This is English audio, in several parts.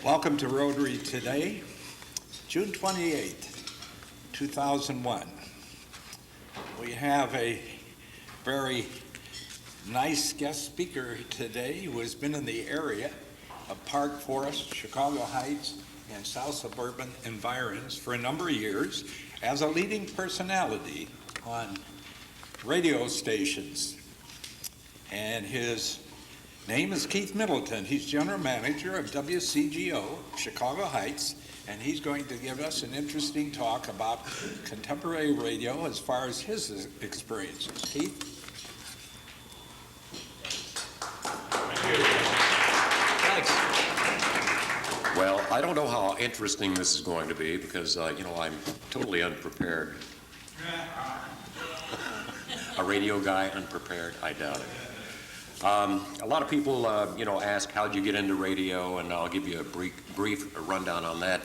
Welcome to Rotary today, June 28th, 2001. We have a very nice guest speaker today who has been in the area of Park Forest, Chicago Heights, and South Suburban environs for a number of years as a leading personality on radio stations. And his name is Keith Middleton. He's General Manager of WCGO, Chicago Heights, and he's going to give us an interesting talk about contemporary radio as far as his experiences. Keith? Thank you. Thanks. Well, I don't know how interesting this is going to be because, I'm totally unprepared. A radio guy unprepared? I doubt it. A lot of people, ask, how'd you get into radio? And I'll give you a brief rundown on that.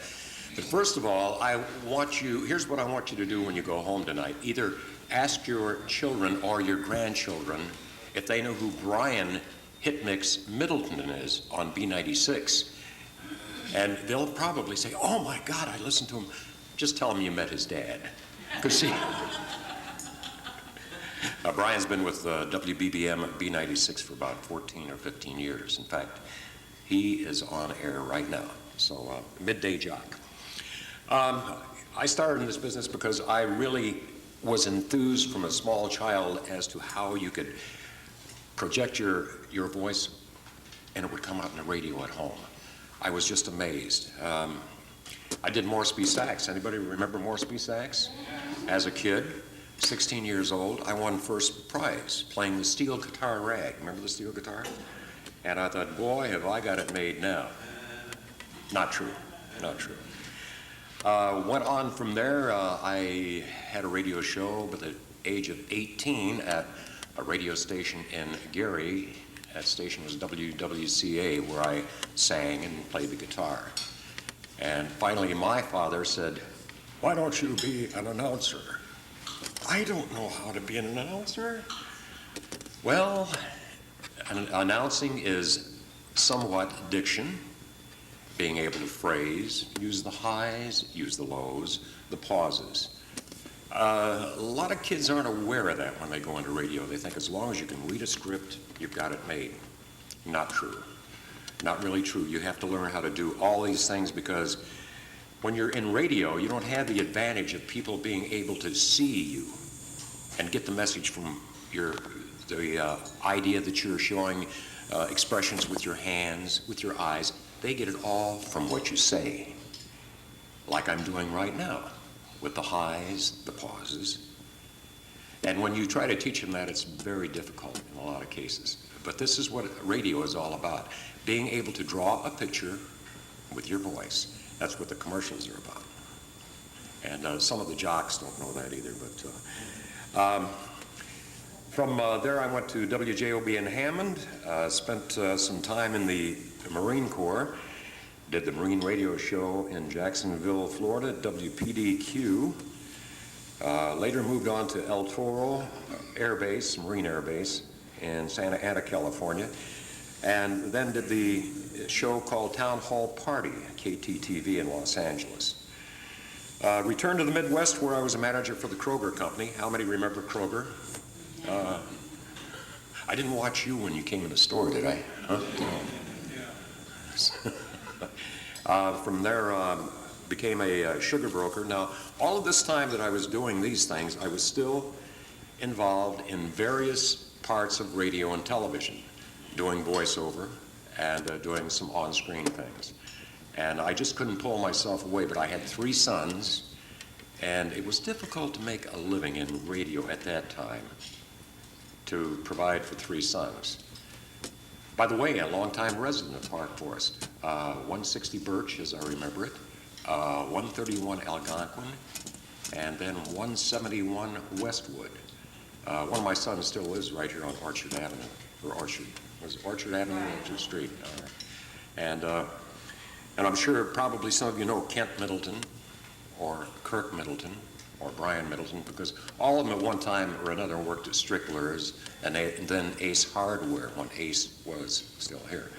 But first of all, here's what I want you to do when you go home tonight. Either ask your children or your grandchildren if they know who Brian Hitmix Middleton is on B96. And they'll probably say, oh my God, I listened to him. Just tell them you met his dad. Because see, Brian's been with WBBM B96 for about 14 or 15 years. In fact, he is on air right now, so midday jock. I started in this business because I really was enthused from a small child as to how you could project your voice and it would come out in the radio at home. I was just amazed. I did Morse-B sax. Anybody remember Morse-B sax? As a kid. 16 years old, I won first prize playing the steel guitar rag. Remember the steel guitar? And I thought, boy, have I got it made now. Not true, not true. Went on from there. I had a radio show by the age of 18 at a radio station in Gary. That station was WWCA, where I sang and played the guitar. And finally, my father said, why don't you be an announcer? I don't know how to be an announcer. Well, announcing is somewhat diction, being able to phrase, use the highs, use the lows, the pauses. A lot of kids aren't aware of that when they go into radio. They think as long as you can read a script, you've got it made. Not true. Not really true. You have to learn how to do all these things because when you're in radio, you don't have the advantage of people being able to see you and get the message from the idea that you're showing expressions with your hands, with your eyes. They get it all from what you say, like I'm doing right now, with the highs, the pauses. And when you try to teach them that, it's very difficult in a lot of cases. But this is what radio is all about, being able to draw a picture with your voice. That's what the commercials are about. And some of the jocks don't know that either. But from there, I went to WJOB in Hammond, spent some time in the Marine Corps, did the Marine Radio Show in Jacksonville, Florida, WPDQ. Later moved on to El Toro Air Base, Marine Air Base in Santa Ana, California. And then did the show called Town Hall Party, KTTV in Los Angeles. Returned to the Midwest where I was a manager for the Kroger Company. How many remember Kroger? I didn't watch you when you came in the store, did I? Huh? From there, became a sugar broker. Now, all of this time that I was doing these things, I was still involved in various parts of radio and television, doing voiceover and doing some on-screen things. And I just couldn't pull myself away, but I had 3 sons, and it was difficult to make a living in radio at that time to provide for 3 sons. By the way, a longtime resident of Park Forest, 160 Birch, as I remember it, 131 Algonquin, and then 171 Westwood. One of my sons still lives right here on Orchard Avenue, or Orchard. Was it Orchard Avenue or Orchard Street? And I'm sure probably some of you know Kent Middleton or Kirk Middleton or Brian Middleton, because all of them at one time or another worked at Strickler's and then Ace Hardware when Ace was still here.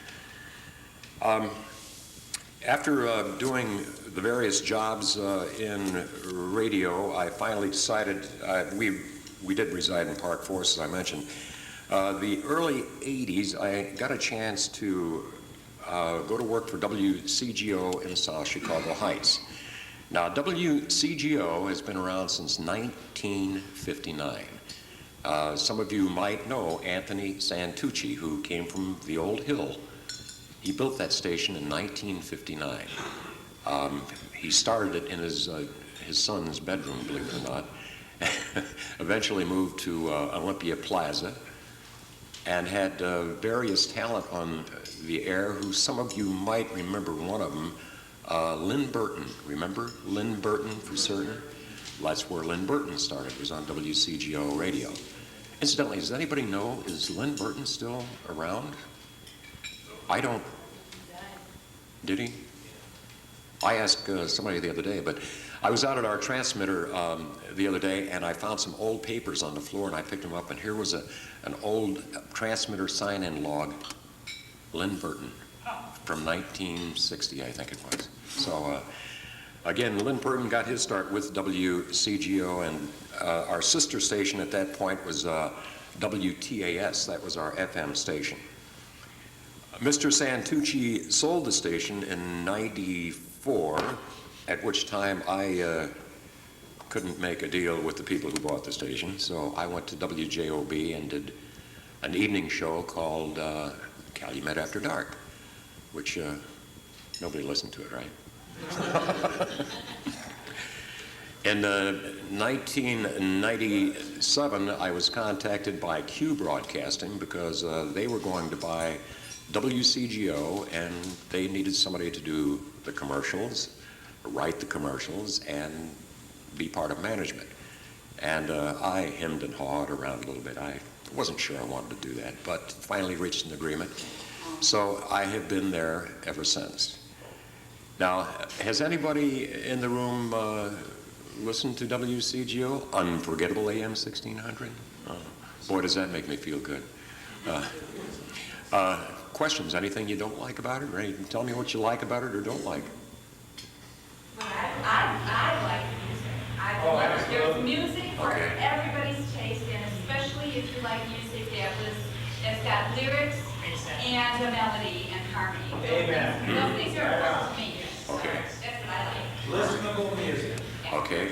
After doing the various jobs in radio, I finally decided, we did reside in Park Forest, as I mentioned. The early 80s, I got a chance to go to work for WCGO in South Chicago Heights. Now, WCGO has been around since 1959. Some of you might know Anthony Santucci, who came from the Old Hill. He built that station in 1959. He started it in his son's bedroom, believe it or not. Eventually moved to Olympia Plaza and had various talent on the air, who some of you might remember one of them, Lynn Burton. Remember Lynn Burton for certain? That's where Lynn Burton started, was on WCGO radio. Incidentally, does anybody know, is Lynn Burton still around? I don't. Did he? I asked somebody the other day, but I was out at our transmitter the other day, and I found some old papers on the floor, and I picked them up, and here was an old transmitter sign-in log, Lynn Burton, from 1960, I think it was. So, again, Lynn Burton got his start with WCGO, and our sister station at that point was WTAS. That was our FM station. Mr. Santucci sold the station in '94, at which time I couldn't make a deal with the people who bought the station, so I went to WJOB and did an evening show called Calumet After Dark, which nobody listened to it, right? In 1997, I was contacted by Q Broadcasting because they were going to buy WCGO, and they needed somebody to do the commercials, write the commercials, and be part of management. And I hemmed and hawed around a little bit. I wasn't sure I wanted to do that, but finally reached an agreement. So I have been there ever since. Now, has anybody in the room listened to WCGO? Unforgettable AM 1600? Oh, boy, does that make me feel good. Questions? Anything you don't like about it? Or tell me what you like about it or don't like. Well, I like music. There's music for everybody's taste, and especially if you like music that's got lyrics and a melody and harmony. Those things are important to me. Okay. That's what I like. Listenable music. Okay.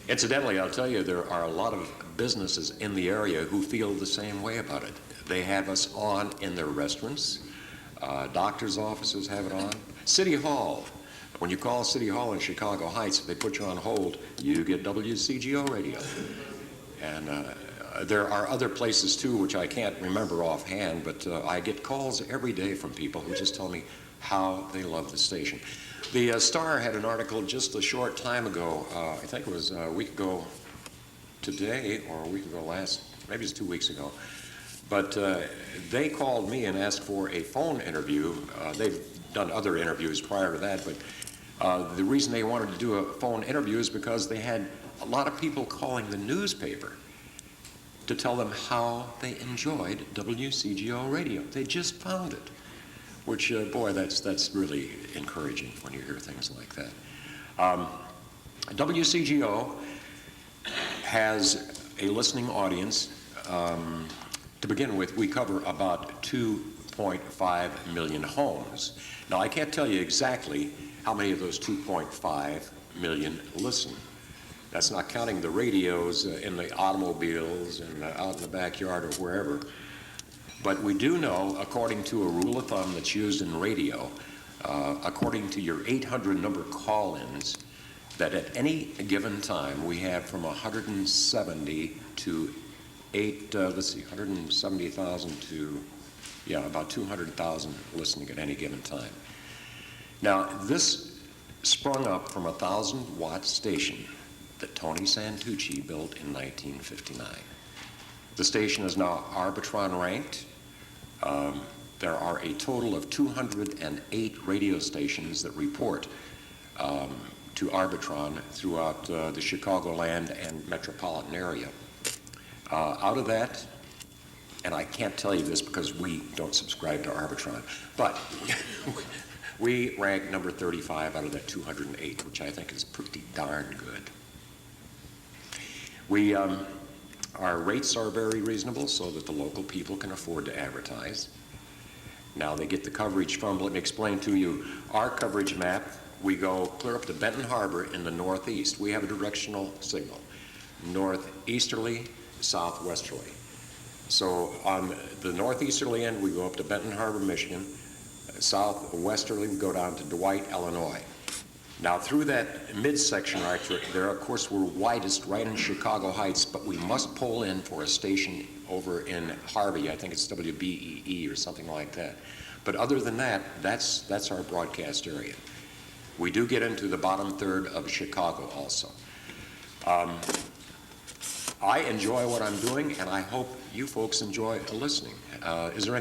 Incidentally, I'll tell you, there are a lot of businesses in the area who feel the same way about it. They have us on in their restaurants. Doctors' offices have it on. City Hall. When you call City Hall in Chicago Heights, if they put you on hold, you get WCGO radio. And there are other places, too, which I can't remember offhand, but I get calls every day from people who just tell me how they love the station. The Star had an article just a short time ago, I think it was a week ago today, or a week ago maybe it's 2 weeks ago, but they called me and asked for a phone interview. They've done other interviews prior to that, but the reason they wanted to do a phone interview is because they had a lot of people calling the newspaper to tell them how they enjoyed WCGO radio. They just found it, which, boy, that's really encouraging when you hear things like that. WCGO has a listening audience. To begin with, we cover about 2.5 million homes. Now, I can't tell you exactly how many of those 2.5 million listen. That's not counting the radios in the automobiles and out in the backyard or wherever. But we do know, according to a rule of thumb that's used in radio, according to your 800 number call-ins, that at any given time we have from 170 to 170,000 to, about 200,000 listening at any given time. Now, this sprung up from a 1,000-watt station that Tony Santucci built in 1959. The station is now Arbitron ranked. There are a total of 208 radio stations that report to Arbitron throughout the Chicagoland and metropolitan area. Out of that, and I can't tell you this because we don't subscribe to Arbitron, but We rank number 35 out of that 208, which I think is pretty darn good. Our rates are very reasonable so that the local people can afford to advertise. Now they get the coverage from, let me explain to you, our coverage map, we go clear up to Benton Harbor in the northeast. We have a directional signal, northeasterly, southwesterly. So on the northeasterly end, we go up to Benton Harbor, Michigan. Southwesterly, we go down to Dwight, Illinois. Now through that midsection right there, of course, we're widest right in Chicago Heights, but we must pull in for a station over in Harvey. I think it's WBEE or something like that. But other than that, that's our broadcast area. We do get into the bottom third of Chicago also. I enjoy what I'm doing, and I hope you folks enjoy listening. Is there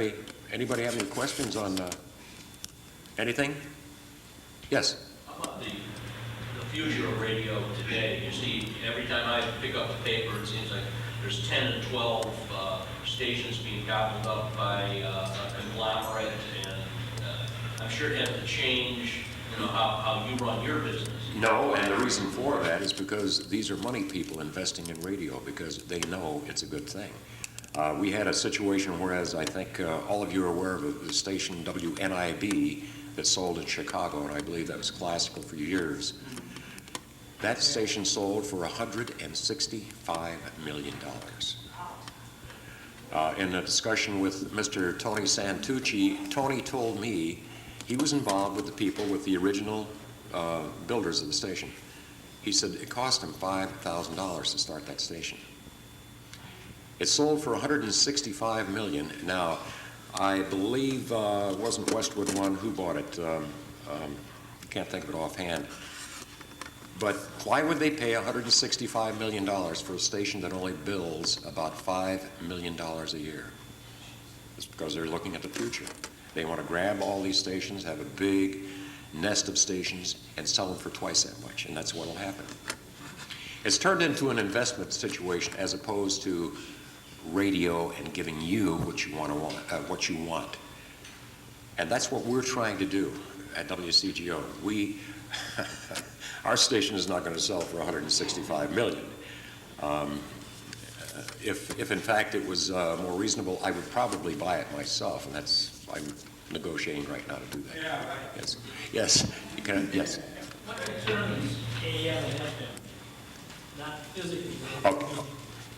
anybody have any questions on anything? Yes? How about the future of radio today? You see, every time I pick up the paper, it seems like there's 10 and 12 stations being gobbled up by a conglomerate, and I'm sure it has to change, how you run your business. No, and the reason for that is because these are money people investing in radio because they know it's a good thing. We had a situation whereas I think all of you are aware of the station WNIB that sold in Chicago, and I believe that was classical for years. That station sold for $165 million. In a discussion with Mr. Tony Santucci, Tony told me he was involved with the people, with the original builders of the station. He said it cost him $5,000 to start that station. It sold for $165 million. Now, I believe it wasn't Westwood One who bought it. Can't think of it offhand. But why would they pay $165 million for a station that only bills about $5 million a year? It's because they're looking at the future. They want to grab all these stations, have a big nest of stations, and sell them for twice that much, and that's what will happen. It's turned into an investment situation as opposed to radio and giving you what you want. And that's what we're trying to do at WCGO. Our station is not going to sell for $165 million. If in fact it was more reasonable, I would probably buy it myself, and I'm negotiating right now to do that. Yeah, right. Yes. Yes. You can. Yes. What determines AM and FM? Not physically.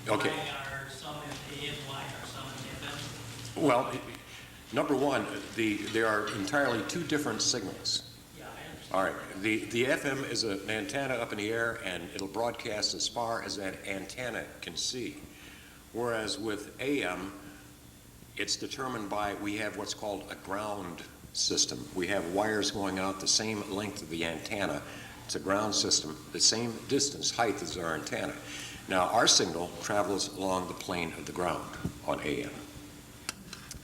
Okay. Why are some at AM, why are some at FM? Well, number one, there are entirely two different signals. Yeah, I understand. All right. The FM is an antenna up in the air, and it'll broadcast as far as that antenna can see. Whereas with AM, it's determined by, we have what's called a ground system. We have wires going out the same length of the antenna. It's a ground system, the same distance, height as our antenna. Now, our signal travels along the plane of the ground on AM.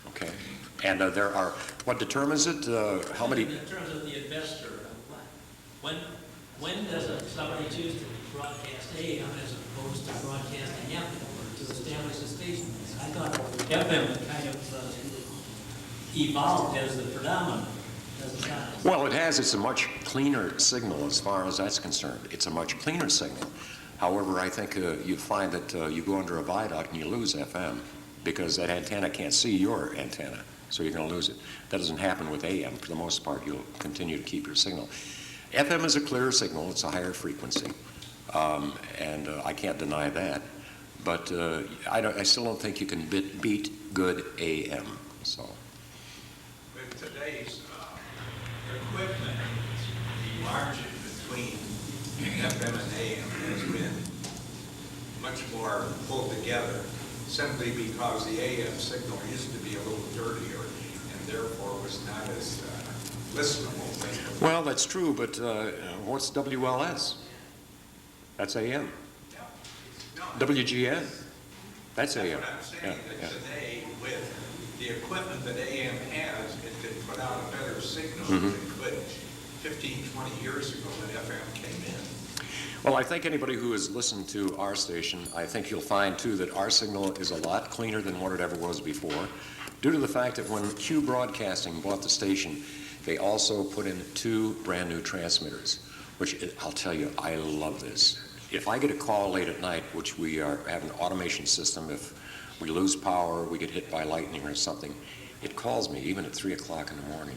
Okay? And there are, what determines it? How many? In terms of the investor, when does somebody choose to broadcast AM as opposed to broadcasting FM to establish a station? I thought FM kind of evolved as the predominant. Well, it's a much cleaner signal as far as that's concerned. It's a much cleaner signal. However, I think you find that you go under a viaduct and you lose FM because that antenna can't see your antenna, so you're going to lose it. That doesn't happen with AM. For the most part, you'll continue to keep your signal. FM is a clearer signal. It's a higher frequency, and I can't deny that. But I still don't think you can beat good AM. So. With today's equipment, the margin between FM and AM has been much more pulled together, simply because the AM signal used to be a little dirtier and therefore was not as listenable. Well, that's true, but what's WLS? That's AM. No, WGN? That's AM. what I'm saying, that today, with the equipment that AM has, it can put out a better signal than it could 15, 20 years ago when FM came in. Well, I think anybody who has listened to our station, I think you'll find too that our signal is a lot cleaner than what it ever was before, due to the fact that when Q Broadcasting bought the station, They also put in 2 brand-new transmitters, which I'll tell you, I love this. If I get a call late at night, which we have an automation system, if we lose power, we get hit by lightning or something, it calls me even at 3 o'clock in the morning.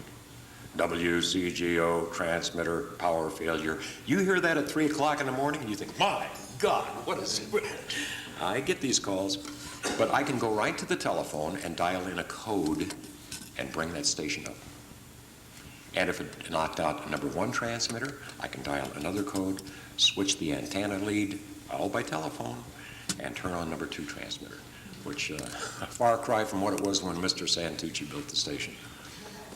WCGO transmitter power failure. You hear that at 3 o'clock in the morning and you think, my God, what is it? I get these calls, but I can go right to the telephone and dial in a code and bring that station up. And if it knocked out a number 1 transmitter, I can dial another code, switch the antenna lead, all by telephone, and turn on number 2 transmitter, which a far cry from what it was when Mr. Santucci built the station.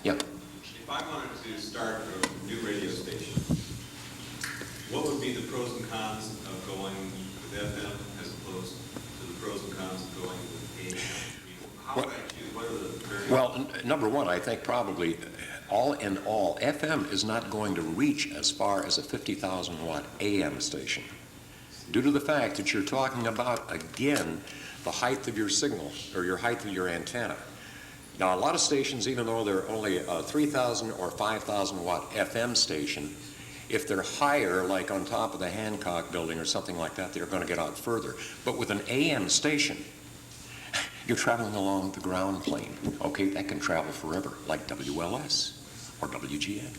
Yeah. If I wanted to start a new radio station, what would be the pros and cons of going with FM as opposed to the pros and cons of going with AM? How would I choose? What are the various... Well, number 1, I think probably all in all, FM is not going to reach as far as a 50,000 watt AM station due to the fact that you're talking about, again, the height of your signal or your height of your antenna. Now, a lot of stations, even though they're only a 3,000 or 5,000 watt FM station, if they're higher, like on top of the Hancock building or something like that, they're going to get out further. But with an AM station, you're traveling along the ground plane. Okay, that can travel forever, like WLS or WGN.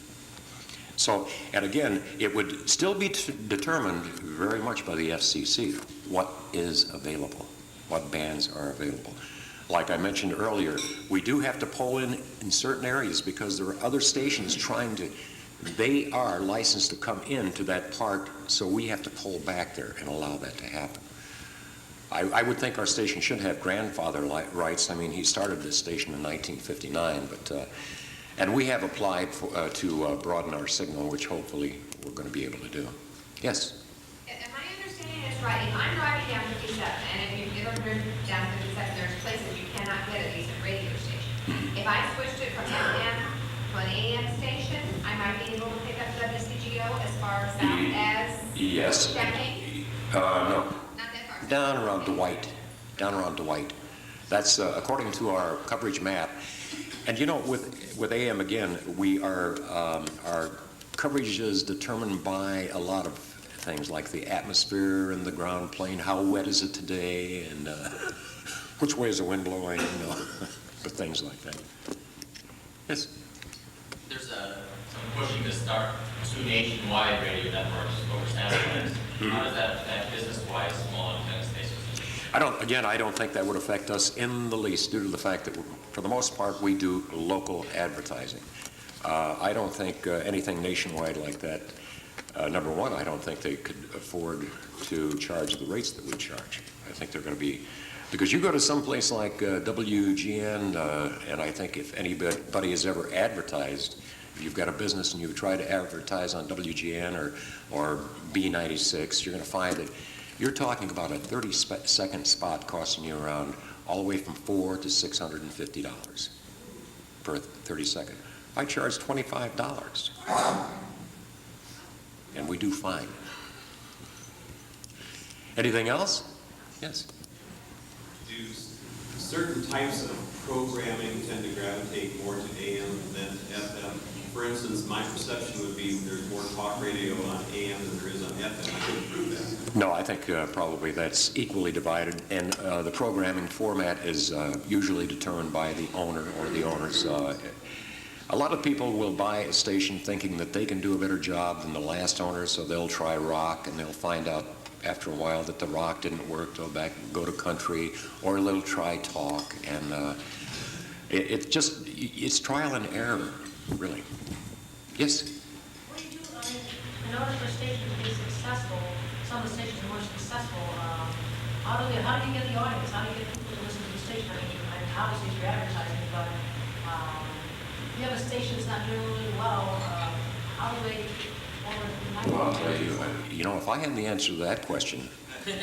So, and again, it would still be determined very much by the FCC what is available, what bands are available. Like I mentioned earlier, we do have to pull in certain areas because there are other stations trying to, they are licensed to come into that part, so we have to pull back there and allow that to happen. I would think our station should have grandfather rights. I mean, he started this station in 1959, but and we have applied for, to broaden our signal, which hopefully we're going to be able to do. Yes? Am I understanding this right? If I'm driving down 57, and if you've ever driven down 57, there's places you cannot get a decent radio station. If I switched it from FM to an AM station, I might be able to pick up WCGO as far south as Yes. Champaign? No. Not that far. Down around Dwight. Down around Dwight. That's according to our coverage map. And you know, with AM again, we are our coverage is determined by a lot of things like the atmosphere and the ground plane. How wet is it today, and which way is the wind blowing? You know, but things like that. Yes. There's some pushing to start 2 nationwide radio networks over satellites. How does that affect business-wise small antenna stations? I don't think that would affect us in the least due to the fact that, for the most part, we do local advertising. I don't think anything nationwide like that, number 1, I don't think they could afford to charge the rates that we charge. I think they're going to be, because you go to some place like WGN, and I think if anybody has ever advertised, if you've got a business and you try to advertise on WGN or B96, you're going to find that you're talking about a 30-second spot costing you around all the way from $400 to $650 per 30 second. I charge $25, and we do fine. Anything else? Yes. Do certain types of programming tend to gravitate more to AM than to FM? For instance, my perception would be there's more talk radio on AM than there is on FM. I couldn't prove that. No, I think probably that's equally divided, and the programming format is usually determined by the owner or the owners. A lot of people will buy a station thinking that they can do a better job than the last owner, so they'll try rock, and they'll find out after a while that the rock didn't work. They'll go to country, or they'll try talk, and it's trial and error, really. Yes? What do you do, I mean, in order for a station to be successful, some of the stations are more successful, how do you get the audience? How do you get people to listen to the station? I mean, obviously it's your advertising, but if you have a station that's not doing really well, how do they Well, I'll tell you, if I had the answer to that question. I mean,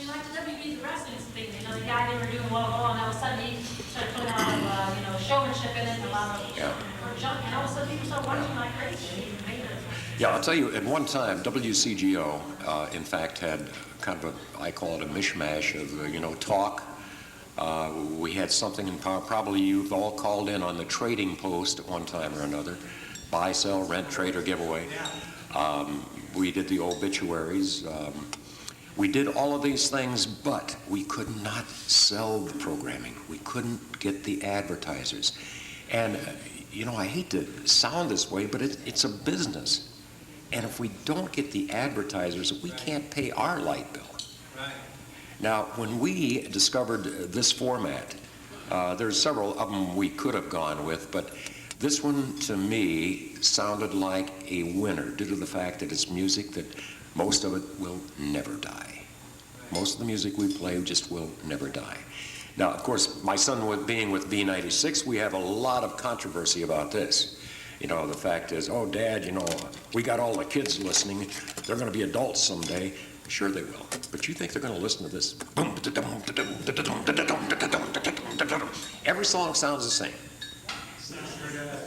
like the WB wrestling thing, the guy they were doing well, and all of a sudden he started putting a lot of, showmanship in it, and a lot of junk, and all of a sudden people started watching like crazy. Yeah, I'll tell you, at one time, WCGO, in fact, had kind of I call it a mishmash of, talk, We had something, and probably you've all called in on the trading post at one time or another. Buy, sell, rent, trade, or giveaway. We did the obituaries. We did all of these things, but we could not sell the programming. We couldn't get the advertisers. And, you know, I hate to sound this way, but it's a business. And if we don't get the advertisers, we can't pay our light bill. Right. Now, when we discovered this format, there's several of them we could have gone with, but this one, to me, sounded like a winner due to the fact that it's music that most of it will never die. Most of the music we play just will never die. Now, of course, my son being with B96, we have a lot of controversy about this. You know, the fact is, oh, Dad, you know, we got all the kids listening. They're going to be adults someday. Sure they will. But you think they're going to listen to this? Every song sounds the same.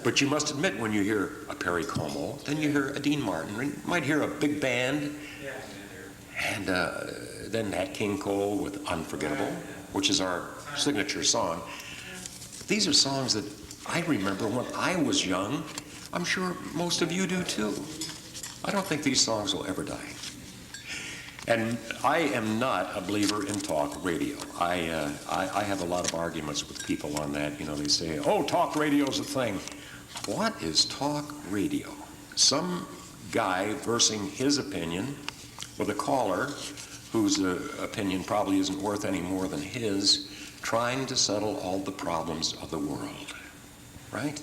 But you must admit, when you hear a Perry Como, then you hear a Dean Martin, you might hear a big band, and then Nat King Cole with Unforgettable, which is our signature song. These are songs that I remember when I was young. I'm sure most of you do too. I don't think these songs will ever die. And I am not a believer in talk radio. I have a lot of arguments with people on that. You know, they say, oh, talk radio's a thing. What is talk radio? Some guy versing his opinion with a caller whose opinion probably isn't worth any more than his, trying to settle all the problems of the world, right?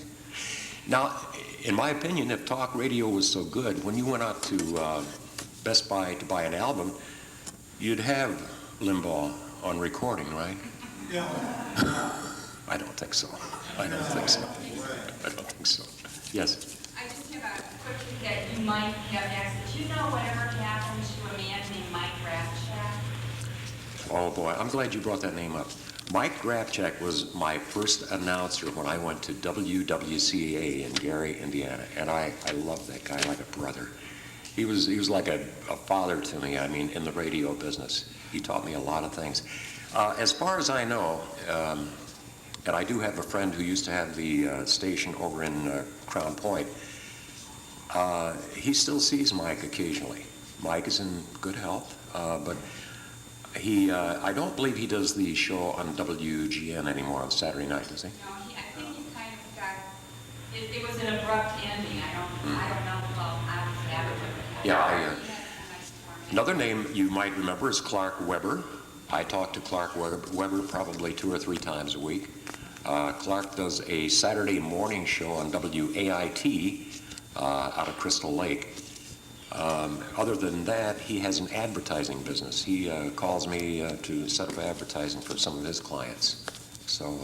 Now, in my opinion, if talk radio was so good, when you went out to Best Buy to buy an album, you'd have Limbaugh on recording, right? Yeah. I don't think so. I don't think so. I don't think so. Yes? I just have a quick thing that you might have access. Do you know whatever happened to a man named Mike Rapchak? Oh boy, I'm glad you brought that name up. Mike Grabchak was my first announcer when I went to WWCA in Gary, Indiana, and I loved that guy like a brother. He was like a father to me, I mean, in the radio business. He taught me a lot of things. As far as I know, and I do have a friend who used to have the station over in Crown Point, he still sees Mike occasionally. Mike is in good health, but I don't believe he does the show on WGN anymore on Saturday night, does he? No, I think he kind of got, it was an abrupt ending. I don't know, well, I don't have it. Yeah, another name you might remember is Clark Weber. I talk to Clark Weber probably 2 or 3 times a week. Clark does a Saturday morning show on WAIT out of Crystal Lake. Other than that, he has an advertising business. He calls me to set up advertising for some of his clients. So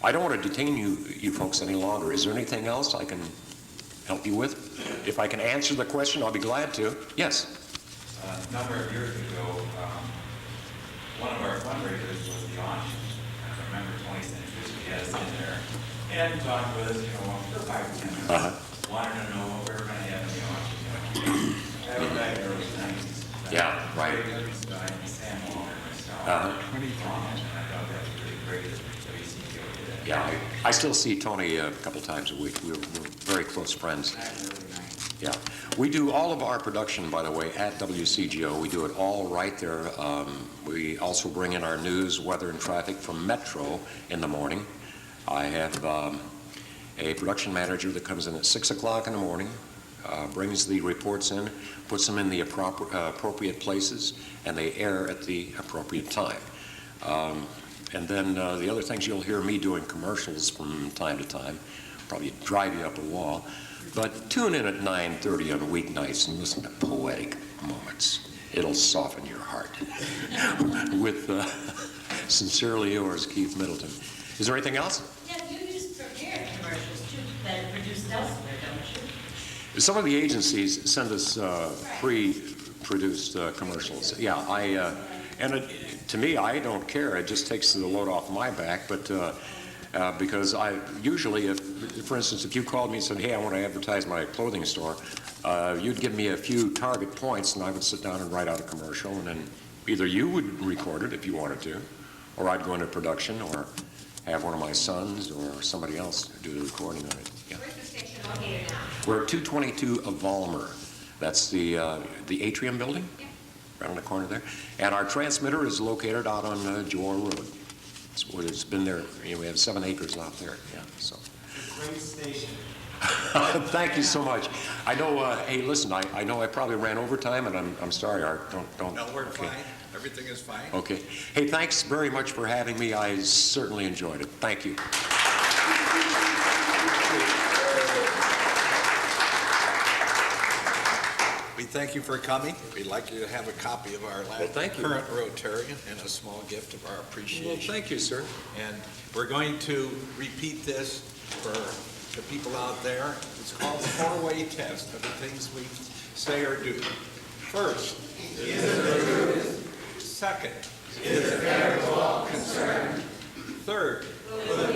I don't want to detain you folks any longer. Is there anything else I can help you with? If I can answer the question, I'll be glad to. Yes? A number of years ago, one of our fundraisers was the auction. I remember 20 cents we had us in there and talked with us, you know, for 5 or 10 minutes. Wanted to know what we were going to have in the auction. That was back in the early 90s. Yeah, right. Sam Walker and myself. And I thought that was really great that WCTO did that. Yeah, I still see Tony a couple times a week. We're very close friends. Yeah. We do all of our production, by the way, at WCGO. We do it all right there. We also bring in our news, weather, and traffic from Metro in the morning. I have a production manager that comes in at 6 o'clock in the morning, brings the reports in, puts them in the appropriate places, and they air at the appropriate time. And then the other things you'll hear me doing commercials from time to time, probably drive you up a wall. But tune in at 9:30 on weeknights and listen to Poetic Moments. It'll soften your heart. With sincerely yours, Keith Middleton. Is there anything else? Yeah, you use prepared commercials too, that are produced elsewhere, don't you? Some of the agencies send us pre-produced commercials. Yeah, to me, I don't care. It just takes the load off my back. But because I usually, for instance, if you called me and said, hey, I want to advertise my clothing store, you'd give me a few target points and I would sit down and write out a commercial, and then either you would record it if you wanted to, or I'd go into production, or have one of my sons or somebody else do the recording on it. Yeah. Where's the station located now? We're at 222 of Vollmer. That's the atrium building, right on the corner there. And our transmitter is located out on Joar Road. It's been there, we have 7 acres out there, yeah, so. Great station. Thank you so much. I know, hey, listen, I know I probably ran over time, and I'm sorry, Art, don't. No, we're okay. fine. Everything is fine. Okay. Hey, thanks very much for having me. I certainly enjoyed it. Thank you. We thank you for coming. We'd like you to have a copy of our last thank you. current Rotarian and a small gift of our appreciation. Well, thank you, sir. And we're going to repeat this for the people out there. It's called the 4-way test of the things we say or do. First, second, is it fair to all concerned? Third, will the